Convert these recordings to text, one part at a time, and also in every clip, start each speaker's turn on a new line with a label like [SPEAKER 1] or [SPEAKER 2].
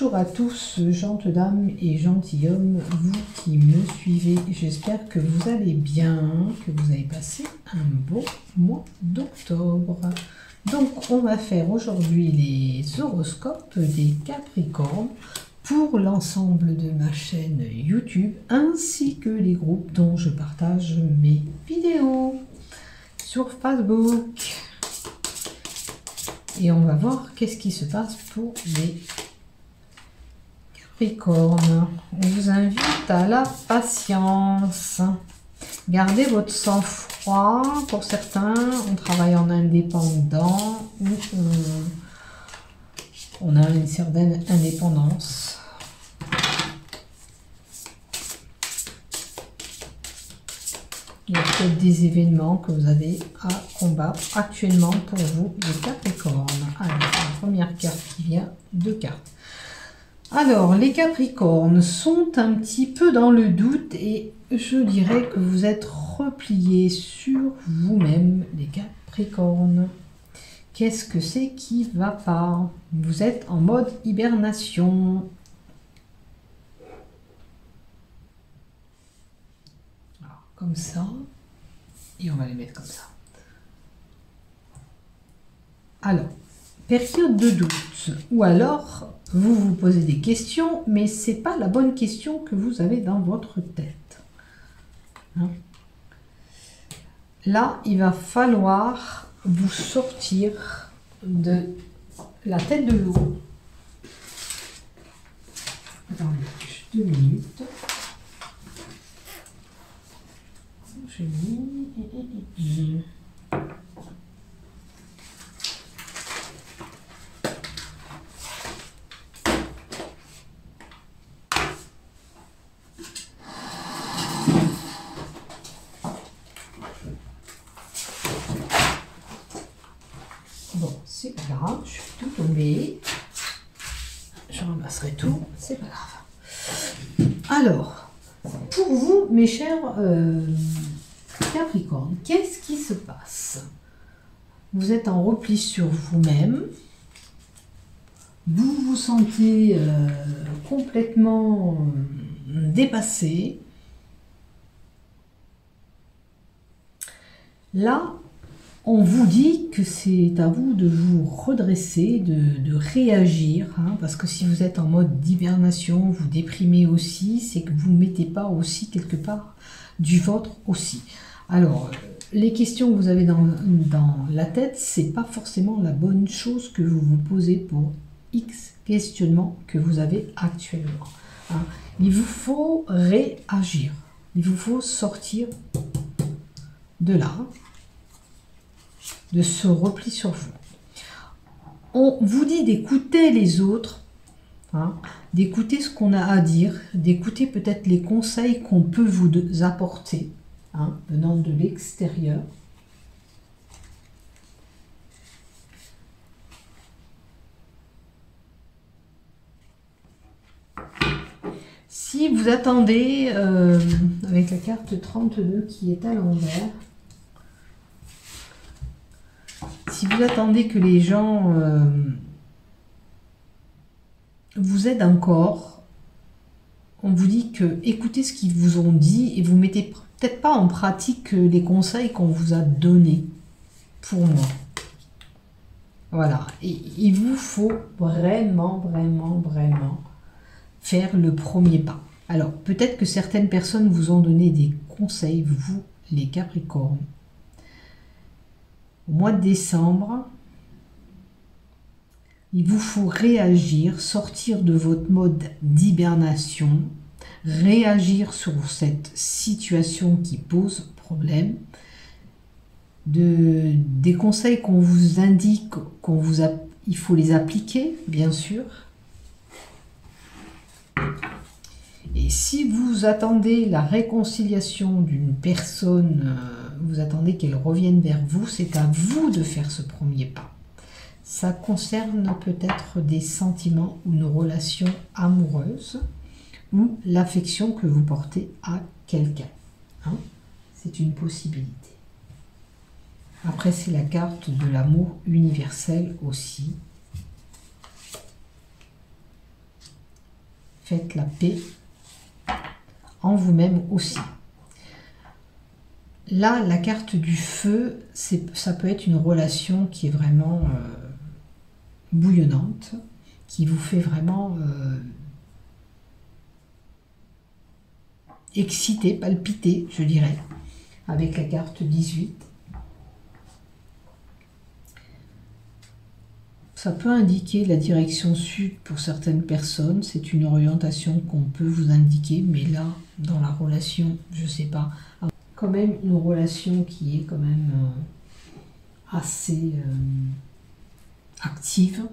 [SPEAKER 1] Bonjour à tous, gentes dames et gentilshommes, vous qui me suivez. J'espère que vous allez bien, que vous avez passé un beau mois d'octobre. Donc, on va faire aujourd'hui les horoscopes des Capricornes pour l'ensemble de ma chaîne YouTube, ainsi que les groupes dont je partage mes vidéos sur Facebook. Et on va voir qu'est-ce qui se passe pour les Capricornes. On vous invite à la patience. Gardez votre sang-froid. Pour certains, on travaille en indépendant ou on a une certaine indépendance. Il y a peut-être des événements que vous avez à combattre actuellement pour vous, les Capricornes. Allez, la première carte qui vient, 2 cartes. Alors, les Capricornes sont un petit peu dans le doute et je dirais que vous êtes repliés sur vous-même, les Capricornes. Qu'est-ce que c'est qui ne va pas? Vous êtes en mode hibernation. Alors, comme ça. Et on va les mettre comme ça. Alors, période de doute. Ou alors, vous vous posez des questions, mais ce n'est pas la bonne question que vous avez dans votre tête. Hein? Là, il va falloir vous sortir de la tête de l'eau. Attendez, juste 2 minutes. Je lis. Bon, c'est pas grave, je suis tout tombée. Je ramasserai tout, c'est pas grave. Alors, pour vous, mes chers Capricorne, qu'est-ce qui se passe? Vous êtes en repli sur vous-même. Vous vous sentez complètement dépassé. Là, on vous dit que c'est à vous de vous redresser, de réagir, hein, parce que si vous êtes en mode d'hibernation, vous déprimez aussi, c'est que vous ne mettez pas aussi quelque part du vôtre aussi. Alors, les questions que vous avez dans la tête, c'est pas forcément la bonne chose que vous vous posez pour X questionnements que vous avez actuellement. Hein. Il vous faut réagir, il vous faut sortir de là, de ce repli sur vous. On vous dit d'écouter les autres, hein, d'écouter ce qu'on a à dire, d'écouter peut-être les conseils qu'on peut vous apporter, hein, venant de l'extérieur. Si vous attendez, avec la carte 32 qui est à l'envers, si vous attendez que les gens vous aident encore, on vous dit que écoutez ce qu'ils vous ont dit et vous mettez peut-être pas en pratique les conseils qu'on vous a donnés pour moi. Voilà, et il vous faut vraiment faire le premier pas. Alors, peut-être que certaines personnes vous ont donné des conseils, vous, les Capricornes. Au mois de décembre, il vous faut réagir, sortir de votre mode d'hibernation, réagir sur cette situation qui pose problème, des conseils qu'on vous indique, il faut les appliquer, bien sûr. Et si vous attendez la réconciliation d'une personne, vous attendez qu'elle revienne vers vous, c'est à vous de faire ce premier pas. Ça concerne peut-être des sentiments ou une relation amoureuse ou l'affection que vous portez à quelqu'un. Hein? C'est une possibilité. Après, c'est la carte de l'amour universel aussi. faites la paix en vous-même aussi. Là, la carte du feu, ça peut être une relation qui est vraiment bouillonnante, qui vous fait vraiment exciter, palpiter, je dirais, avec la carte 18. Ça peut indiquer la direction sud pour certaines personnes, c'est une orientation qu'on peut vous indiquer, mais là, dans la relation, je ne sais pas, quand même une relation qui est quand même assez active.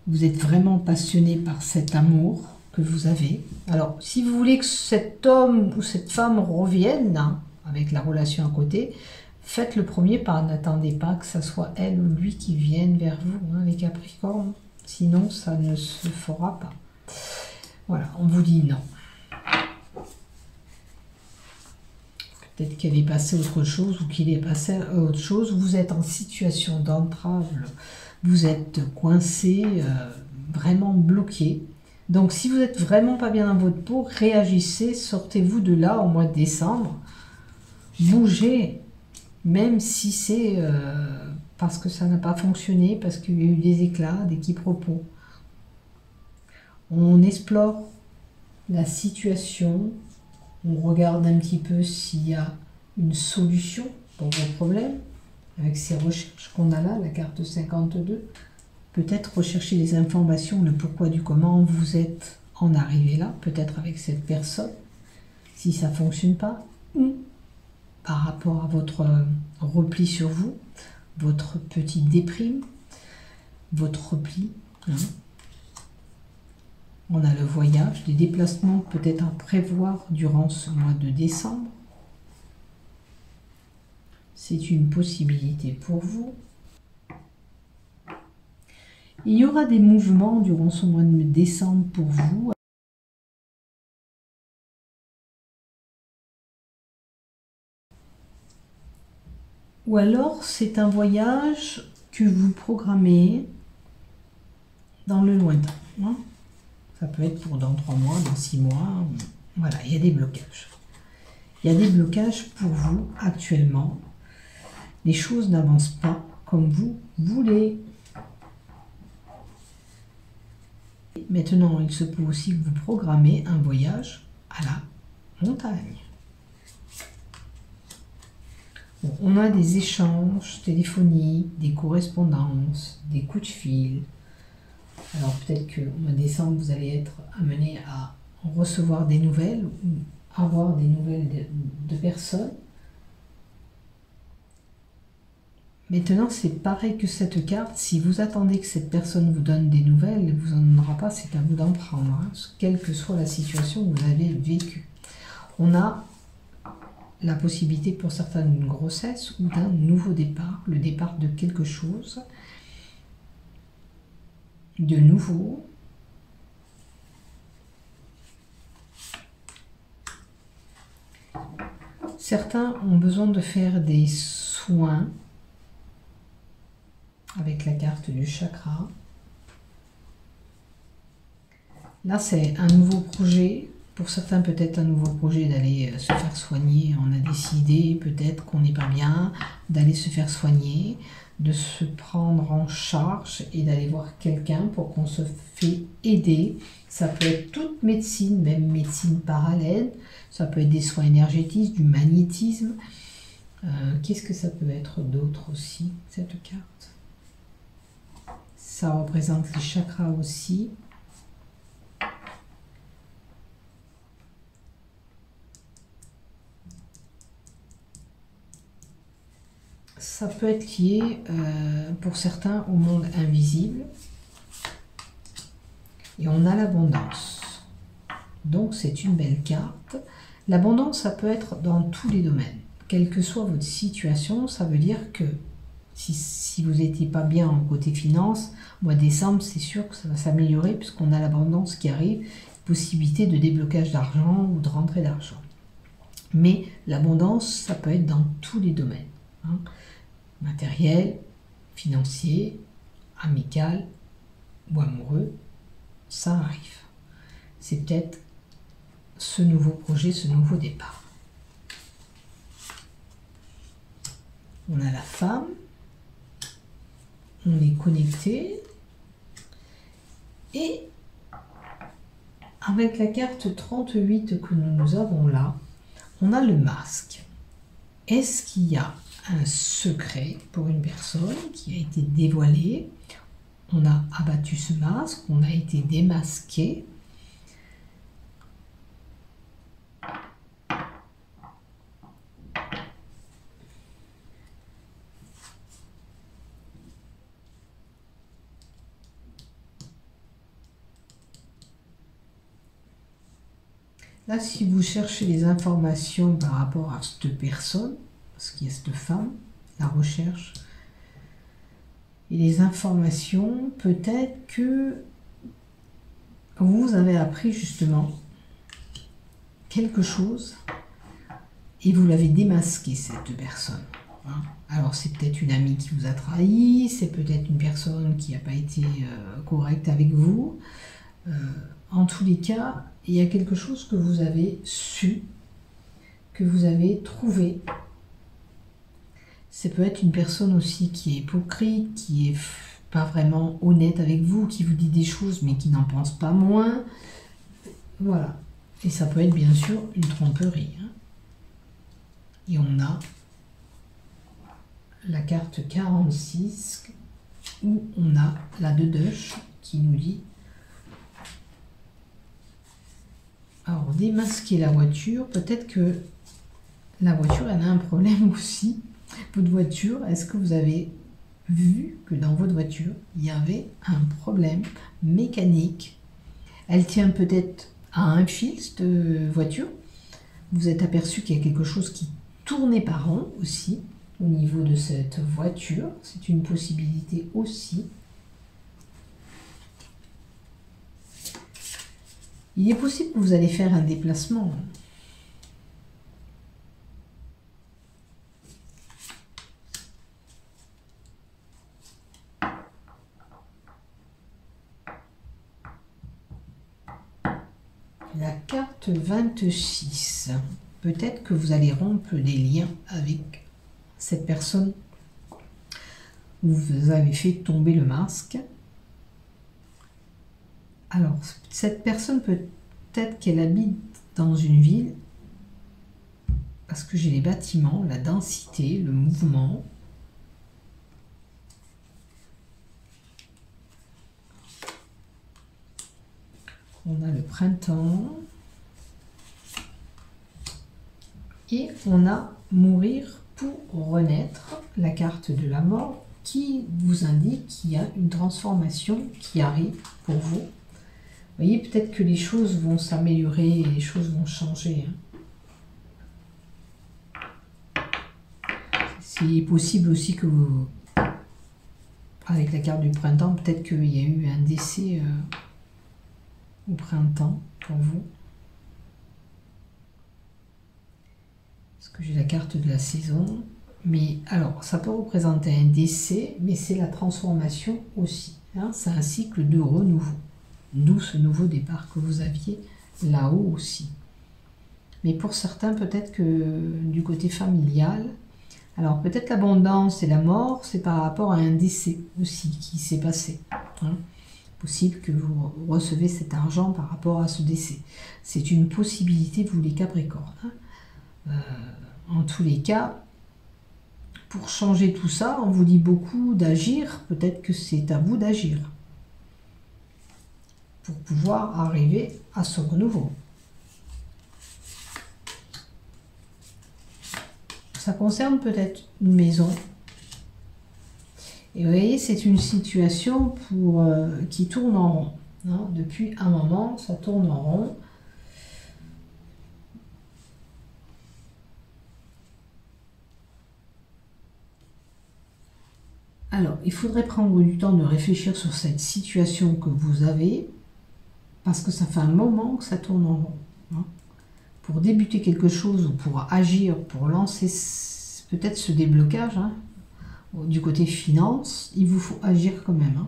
[SPEAKER 1] Vous êtes vraiment passionné par cet amour que vous avez. Alors, si vous voulez que cet homme ou cette femme revienne, hein, avec la relation à côté, faites le premier pas, n'attendez pas que ça soit elle ou lui qui vienne vers vous, hein, les Capricornes. Sinon, ça ne se fera pas. Voilà, on vous dit non. Peut-être qu'elle est passée à autre chose ou qu'il est passé à autre chose. Vous êtes en situation d'entrave, vous êtes coincé, vraiment bloqué. Donc si vous n'êtes vraiment pas bien dans votre peau, réagissez, sortez-vous de là au mois de décembre. Bougez, même si c'est parce que ça n'a pas fonctionné, parce qu'il y a eu des éclats, des quiproquos. On explore la situation. On regarde un petit peu s'il y a une solution pour vos problèmes. Avec ces recherches qu'on a là, la carte 52. Peut-être rechercher des informations, le pourquoi du comment vous êtes en arrivé là. Peut-être avec cette personne, si ça ne fonctionne pas. Ou par rapport à votre repli sur vous, votre petite déprime, votre repli. Hein. On a le voyage, des déplacements peut-être à prévoir durant ce mois de décembre. C'est une possibilité pour vous. Il y aura des mouvements durant ce mois de décembre pour vous. Ou alors c'est un voyage que vous programmez dans le lointain. Hein. Ça peut être pour dans 3 mois, dans 6 mois. Voilà, il y a des blocages. Il y a des blocages pour vous actuellement. Les choses n'avancent pas comme vous voulez. Maintenant, il se peut aussi que vous programmez un voyage à la montagne. Bon, on a des échanges téléphoniques, des correspondances, des coups de fil. Alors peut-être qu'au mois de décembre, vous allez être amené à recevoir des nouvelles ou avoir des nouvelles de personnes. Maintenant, c'est pareil que cette carte. Si vous attendez que cette personne vous donne des nouvelles, elle ne vous en donnera pas, c'est à vous d'en prendre, hein, quelle que soit la situation que vous avez vécue. On a la possibilité pour certains d'une grossesse ou d'un nouveau départ, le départ de quelque chose de nouveau. Certains ont besoin de faire des soins avec la carte du chakra. Là, c'est un nouveau projet. Pour certains, peut-être un nouveau projet d'aller se faire soigner. On a décidé peut-être qu'on n'est pas bien, d'aller se faire soigner, de se prendre en charge et d'aller voir quelqu'un pour qu'on se fait aider. Ça peut être toute médecine, même médecine parallèle. Ça peut être des soins énergétiques, du magnétisme. Qu'est-ce que ça peut être d'autre aussi, cette carte? Ça représente les chakras aussi. Ça peut être lié, pour certains, au monde invisible. Et on a l'abondance. Donc, c'est une belle carte. L'abondance, ça peut être dans tous les domaines. Quelle que soit votre situation, ça veut dire que si vous n'étiez pas bien en côté finance, mois de décembre, c'est sûr que ça va s'améliorer puisqu'on a l'abondance qui arrive, possibilité de déblocage d'argent ou de rentrée d'argent. Mais l'abondance, ça peut être dans tous les domaines. Hein. Matériel, financier, amical ou amoureux, ça arrive. c'est peut-être ce nouveau projet, ce nouveau départ. On a la femme, on est connecté, et avec la carte 38 que nous avons là, on a le masque. Est-ce qu'il y a un secret pour une personne qui a été dévoilé? On a abattu ce masque, on a été démasqué. Là, si vous cherchez les informations par rapport à cette personne, parce qu'il y a cette femme, la recherche, et les informations, peut-être que vous avez appris justement quelque chose et vous l'avez démasqué, cette personne. Alors c'est peut-être une amie qui vous a trahi, c'est peut-être une personne qui n'a pas été correcte avec vous. En tous les cas, il y a quelque chose que vous avez su, que vous avez trouvé. Ça peut être une personne aussi qui est hypocrite, qui est pas vraiment honnête avec vous, qui vous dit des choses mais qui n'en pense pas moins. Voilà. Et ça peut être bien sûr une tromperie. Et on a la carte 46 où on a la Dedoche qui nous dit: alors, démasquer la voiture, peut-être que la voiture, elle a un problème aussi. Votre voiture, est-ce que vous avez vu que dans votre voiture, il y avait un problème mécanique? Elle tient peut-être à un fil, cette voiture. Vous êtes aperçu qu'il y a quelque chose qui tournait par rond aussi au niveau de cette voiture. C'est une possibilité aussi. Il est possible que vous allez faire un déplacement. La carte 26. Peut-être que vous allez rompre des liens avec cette personne où vous avez fait tomber le masque. Alors, cette personne, peut-être qu'elle habite dans une ville, parce que j'ai les bâtiments, la densité, le mouvement. On a le printemps. Et on a mourir pour renaître, la carte de la mort, qui vous indique qu'il y a une transformation qui arrive pour vous. Vous voyez, peut-être que les choses vont s'améliorer et les choses vont changer. C'est possible aussi que vous, avec la carte du printemps, peut-être qu'il y a eu un décès au printemps pour vous. Parce que j'ai la carte de la saison. Mais alors, ça peut représenter un décès, mais c'est la transformation aussi. C'est un cycle de renouveau. D'où ce nouveau départ que vous aviez là-haut aussi. Mais pour certains, peut-être que du côté familial, alors peut-être l'abondance et la mort, c'est par rapport à un décès aussi qui s'est passé. Possible que vous recevez cet argent par rapport à ce décès. C'est une possibilité, vous les Capricornes. En tous les cas, pour changer tout ça, on vous dit beaucoup d'agir. Peut-être que c'est à vous d'agir pour pouvoir arriver à ce renouveau. Ça concerne peut-être une maison. Et vous voyez, c'est une situation qui tourne en rond. Depuis un moment, ça tourne en rond. Alors, il faudrait prendre du temps de réfléchir sur cette situation que vous avez, parce que ça fait un moment que ça tourne en rond. Pour débuter quelque chose ou pour agir, pour lancer peut-être ce déblocage, du côté finance, il vous faut agir quand même.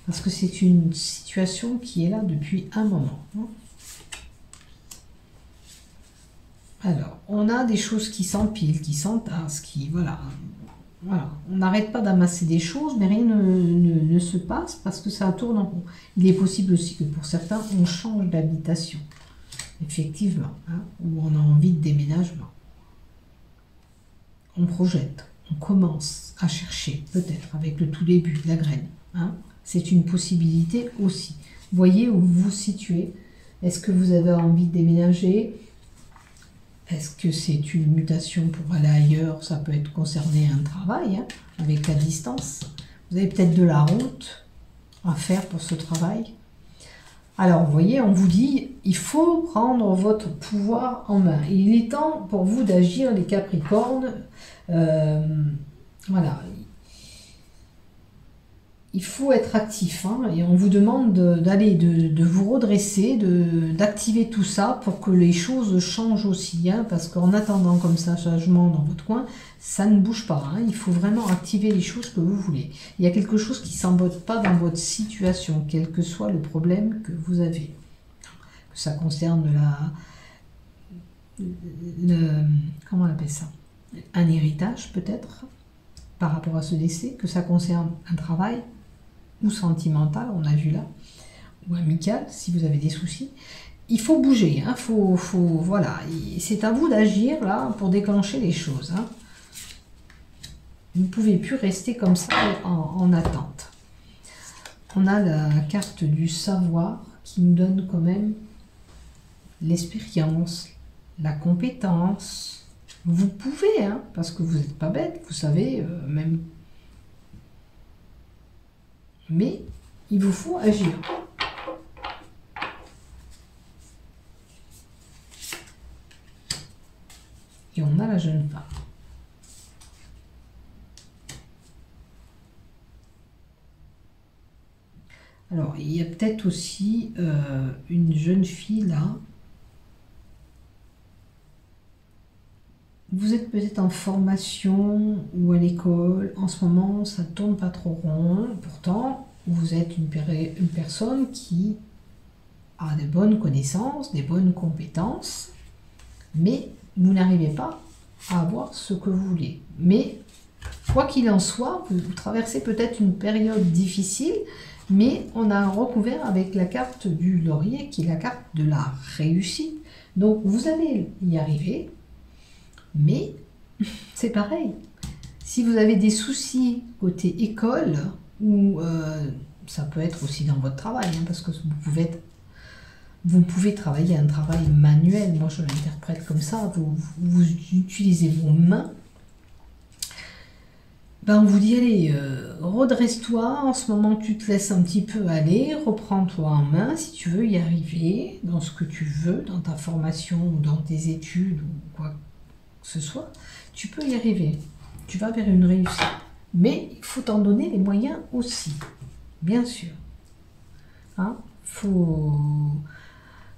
[SPEAKER 1] Parce que c'est une situation qui est là depuis un moment. Alors, on a des choses qui s'empilent, qui s'entassent, qui... Voilà. Voilà. On n'arrête pas d'amasser des choses, mais rien ne se passe parce que ça tourne en rond. Il est possible aussi que pour certains, on change d'habitation. Effectivement. Hein, ou on a envie de déménagement. On projette. On commence à chercher, peut-être, avec le tout début, la graine. Hein. C'est une possibilité aussi. Voyez où vous vous situez. Est-ce que vous avez envie de déménager ? Est-ce que c'est une mutation pour aller ailleurs? Ça peut être concerné un travail, hein, avec la distance. Vous avez peut-être de la route à faire pour ce travail. Alors, vous voyez, on vous dit, il faut prendre votre pouvoir en main. Il est temps pour vous d'agir, les Capricornes. Voilà. Il faut être actif, hein, et on vous demande de vous redresser, d'activer tout ça pour que les choses changent aussi, hein, parce qu'en attendant comme ça changement dans votre coin, ça ne bouge pas, hein, il faut vraiment activer les choses que vous voulez. Il y a quelque chose qui ne s'embotte pas dans votre situation, quel que soit le problème que vous avez. Que ça concerne comment on appelle ça? Un héritage peut-être, par rapport à ce décès, que ça concerne un travail, ou sentimental, on a vu là, ou amical, si vous avez des soucis. Il faut bouger, hein, voilà, c'est à vous d'agir là pour déclencher les choses. Hein. Vous ne pouvez plus rester comme ça en attente. On a la carte du savoir qui nous donne quand même l'expérience, la compétence. Vous pouvez, hein, parce que vous n'êtes pas bête, vous savez, même. Mais il vous faut agir. Et on a la jeune femme. Alors, il y a peut-être aussi une jeune fille là. Vous êtes peut-être en formation ou à l'école. En ce moment, ça ne tourne pas trop rond. Pourtant, vous êtes une personne qui a de bonnes connaissances, des bonnes compétences, mais vous n'arrivez pas à avoir ce que vous voulez. Mais, quoi qu'il en soit, vous traversez peut-être une période difficile, mais on a recouvert avec la carte du laurier, qui est la carte de la réussite. Donc, vous allez y arriver. Mais c'est pareil, si vous avez des soucis côté école, ou ça peut être aussi dans votre travail, hein, parce que vous pouvez travailler un travail manuel, moi je l'interprète comme ça, vous utilisez vos mains, ben on vous dit allez, redresse-toi, en ce moment tu te laisses un petit peu aller, reprends-toi en main si tu veux y arriver, dans ce que tu veux, dans ta formation, ou dans tes études, ou quoi que ce soit, tu peux y arriver. Tu vas vers une réussite. Mais il faut t'en donner les moyens aussi. Bien sûr. Hein,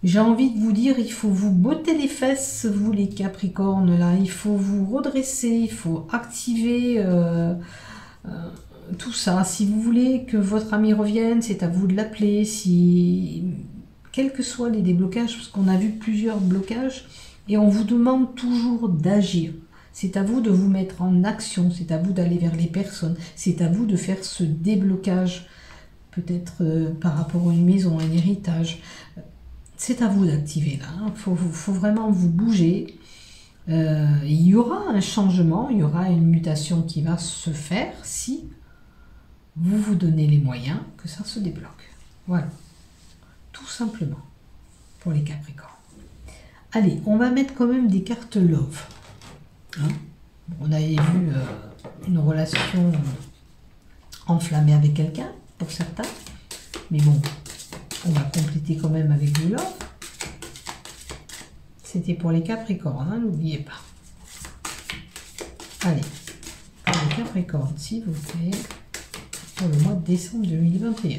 [SPEAKER 1] j'ai envie de vous dire, il faut vous botter les fesses, vous les Capricornes, là. Il faut vous redresser, il faut activer tout ça. Si vous voulez que votre ami revienne, c'est à vous de l'appeler. Quels que soient les déblocages, parce qu'on a vu plusieurs blocages, et on vous demande toujours d'agir. C'est à vous de vous mettre en action, c'est à vous d'aller vers les personnes, c'est à vous de faire ce déblocage, peut-être par rapport à une maison, un héritage. C'est à vous d'activer là, il faut vraiment vous bouger. Il y aura un changement, il y aura une mutation qui va se faire si vous vous donnez les moyens que ça se débloque. Voilà, tout simplement pour les Capricornes. Allez, on va mettre quand même des cartes love. Hein, on avait vu une relation enflammée avec quelqu'un, pour certains. Mais bon, on va compléter quand même avec du love. C'était pour les Capricornes, hein, n'oubliez pas. Allez, pour les Capricornes, s'il vous plaît, pour le mois de décembre 2021.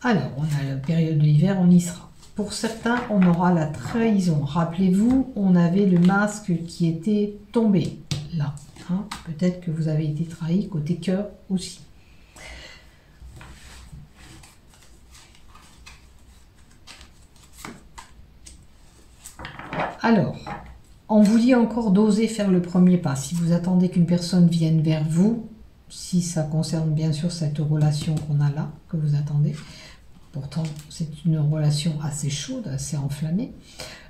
[SPEAKER 1] Alors, on a la période de l'hiver, on y sera. Pour certains, on aura la trahison. Rappelez-vous, on avait le masque qui était tombé là. Hein. Peut-être que vous avez été trahi côté cœur aussi. Alors, on vous dit encore d'oser faire le premier pas. Si vous attendez qu'une personne vienne vers vous, si ça concerne bien sûr cette relation qu'on a là, que vous attendez, pourtant c'est une relation assez chaude, assez enflammée,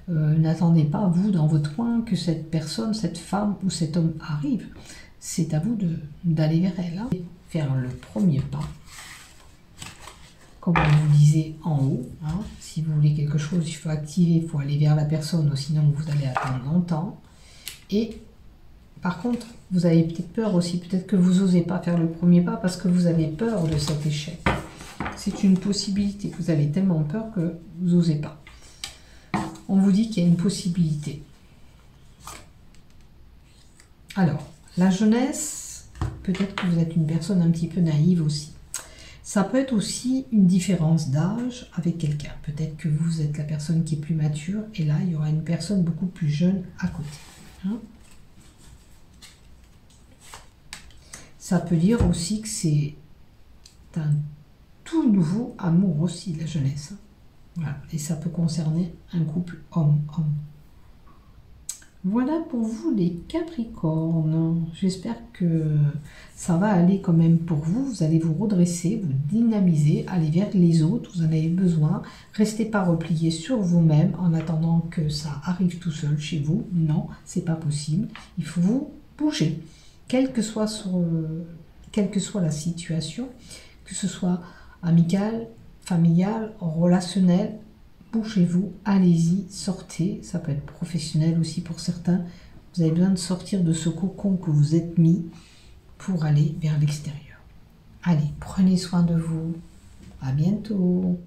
[SPEAKER 1] n'attendez pas, vous, dans votre coin, que cette personne, cette femme ou cet homme arrive. C'est à vous d'aller vers elle, hein. Faire le premier pas. Comme on vous disait en haut, hein, si vous voulez quelque chose, il faut activer, il faut aller vers la personne, sinon vous allez attendre longtemps. Et par contre, vous avez peut-être peur aussi, peut-être que vous n'osez pas faire le premier pas parce que vous avez peur de cet échec. C'est une possibilité, vous avez tellement peur que vous n'osez pas. On vous dit qu'il y a une possibilité. Alors, la jeunesse, peut-être que vous êtes une personne un petit peu naïve aussi. Ça peut être aussi une différence d'âge avec quelqu'un. Peut-être que vous êtes la personne qui est plus mature et là, il y aura une personne beaucoup plus jeune à côté. Hein? Ça peut dire aussi que c'est un tout nouveau amour aussi, la jeunesse. Voilà. Et ça peut concerner un couple homme-homme. Voilà pour vous les Capricornes. J'espère que ça va aller quand même pour vous. Vous allez vous redresser, vous dynamiser, aller vers les autres. Vous en avez besoin. Restez pas repliés sur vous-même en attendant que ça arrive tout seul chez vous. Non, c'est pas possible. Il faut vous bouger. Quelle que soit la situation, que ce soit amical, familial, relationnel, bougez-vous, allez-y, sortez, ça peut être professionnel aussi pour certains. Vous avez besoin de sortir de ce cocon que vous êtes mis pour aller vers l'extérieur. Allez, prenez soin de vous. À bientôt.